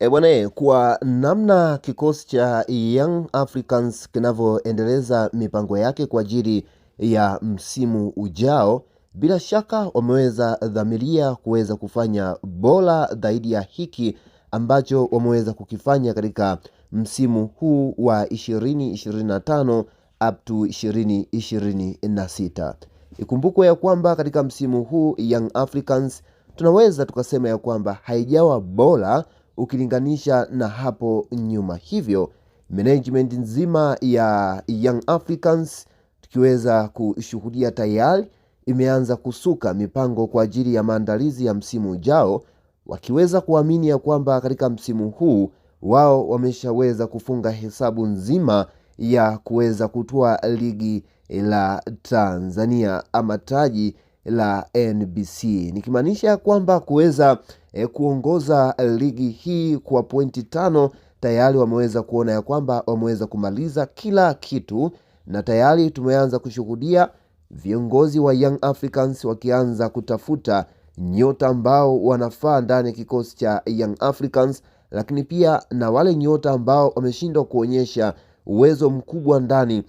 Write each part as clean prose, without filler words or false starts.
Bwana, kwa namna kikosi cha Young Africans kinavyoendeleza mipango yake kwa ajili ya msimu ujao, bila shaka wameweza dhamiria kuweza kufanya bora zaidi ya hiki ambacho wameweza kukifanya katika msimu huu wa 2025 up to 2026. Ikumbukwe ya kwamba katika msimu huu Young Africans tunaweza tukasema ya kwamba haijawa bora ukilinganisha na hapo nyuma. Hivyo management nzima ya Young Africans tukiweza kushuhudia tayari imeanza kusuka mipango kwa ajili ya maandalizi ya msimu ujao, wakiweza kuamini ya kwamba katika msimu huu wao wameshaweza kufunga hesabu nzima ya kuweza kutoa ligi la Tanzania ama taji la NBC, nikimaanisha kwamba kuweza kuongoza ligi hii kwa pointi 5. Tayari wameweza kuona ya kwamba wameweza kumaliza kila kitu, na tayari tumeanza kushuhudia viongozi wa Young Africans wakianza kutafuta nyota ambao wanafaa ndani ya kikosi cha Young Africans, lakini pia na wale nyota ambao wameshindwa kuonyesha uwezo mkubwa ndani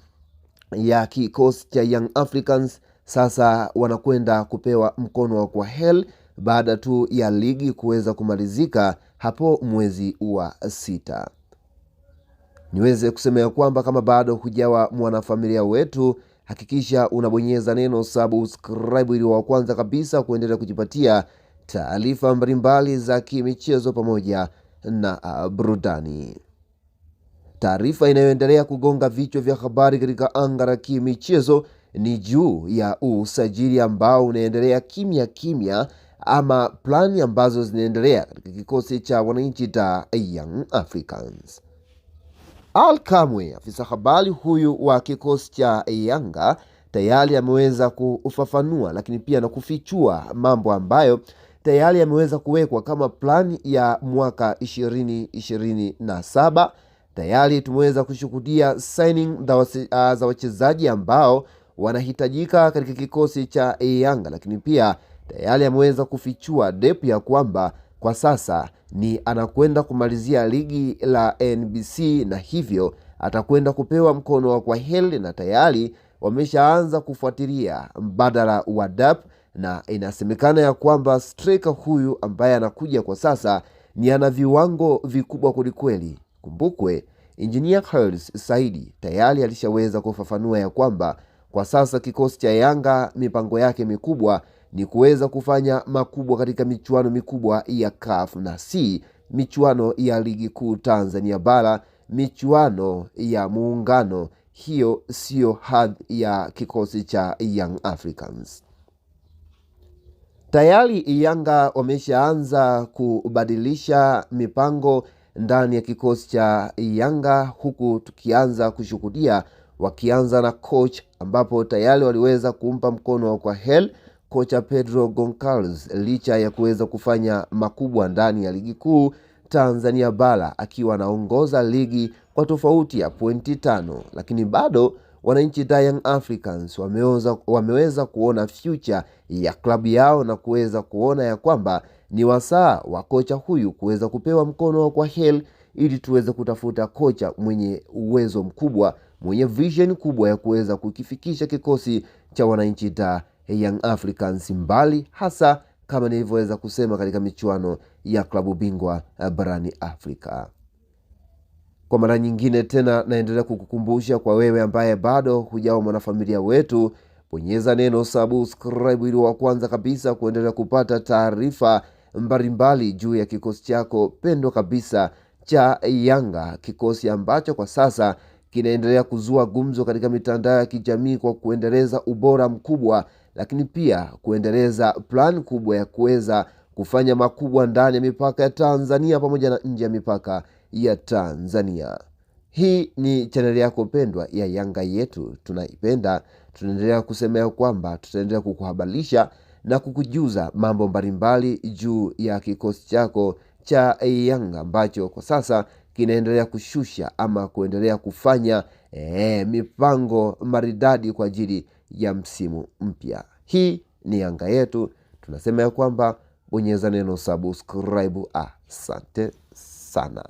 ya kikosi cha Young Africans sasa wanakwenda kupewa mkono wa kwaheri baada tu ya ligi kuweza kumalizika hapo mwezi wa 6. Niweze kusema ya kwamba kama bado hujawa mwanafamilia wetu, hakikisha unabonyeza neno subscribe ili wa kwanza kabisa kuendelea kujipatia taarifa mbalimbali za kimichezo pamoja na burudani. Taarifa inayoendelea kugonga vichwa vya habari katika anga la kimichezo ni juu ya usajili ambao unaendelea kimya ama plani ambazo zinaendelea katika kikosi cha wananchi cha Young Africans. Ally Kamwe, afisa habari huyu wa kikosi cha Yanga, tayari ameweza kufafanua lakini pia na kufichua mambo ambayo tayari ameweza kuwekwa kama plani ya mwaka 2027. Tayari tumeweza kushuhudia signing za wachezaji ambao wanahitajika katika kikosi cha Yanga, lakini pia tayari ameweza kufichua depth ya kwamba kwa sasa ni anakwenda kumalizia ligi la NBC, na hivyo atakwenda kupewa mkono wa kwaheri, na tayari wameshaanza kufuatilia mbadala wa depth, na inasemekana ya kwamba striker huyu ambaye anakuja kwa sasa ni ana viwango vikubwa kulikweli. Kumbukwe Engineer Hersi Said tayari alishaweza kufafanua ya kwamba kwa sasa kikosi cha Yanga mipango yake mikubwa ni kuweza kufanya makubwa katika michuano mikubwa ya CAF na si michuano ya ligi kuu Tanzania bara, michuano ya muungano. Hiyo sio hadhi ya kikosi cha Young Africans. Tayari Yanga wameshaanza kubadilisha mipango ndani ya kikosi cha Yanga, huku tukianza kushuhudia wakianza na coach ambapo tayari waliweza kumpa mkono wa kwaheri kocha Pedro Goncalves, licha ya kuweza kufanya makubwa ndani ya ligi kuu Tanzania bara akiwa anaongoza ligi kwa tofauti ya pointi 5, lakini bado wananchi Young Africans wameweza kuona future ya klabu yao na kuweza kuona ya kwamba ni wasaa wa kocha huyu kuweza kupewa mkono wa kwaheri ili tuweze kutafuta kocha mwenye uwezo mkubwa, mwenye vision kubwa ya kuweza kukifikisha kikosi cha wananchi Young Africans mbali, hasa kama nilivyoweza kusema katika michuano ya klabu bingwa barani Afrika. Kwa mara nyingine tena naendelea kukukumbusha kwa wewe ambaye bado hujawa mwanafamilia wetu, bonyeza neno subscribe ili wa kwanza kabisa kuendelea kupata taarifa mbalimbali juu ya kikosi chako pendwa kabisa cha Yanga, kikosi ambacho kwa sasa kinaendelea kuzua gumzo katika mitandao ya kijamii kwa kuendeleza ubora mkubwa, lakini pia kuendeleza plan kubwa ya kuweza kufanya makubwa ndani ya mipaka ya Tanzania pamoja na nje ya mipaka ya Tanzania. Hii ni chaneli yako pendwa ya Yanga Yetu, tunaipenda. Tunaendelea kusemea kwamba tutaendelea kukuhabarisha na kukujuza mambo mbalimbali juu ya kikosi chako cha Yanga ambacho kwa sasa kinaendelea kushusha ama kuendelea kufanya mipango maridadi kwa ajili ya msimu mpya. Hii ni Yanga Yetu, tunasema ya kwamba bonyeza neno subscribe. Asante. sana.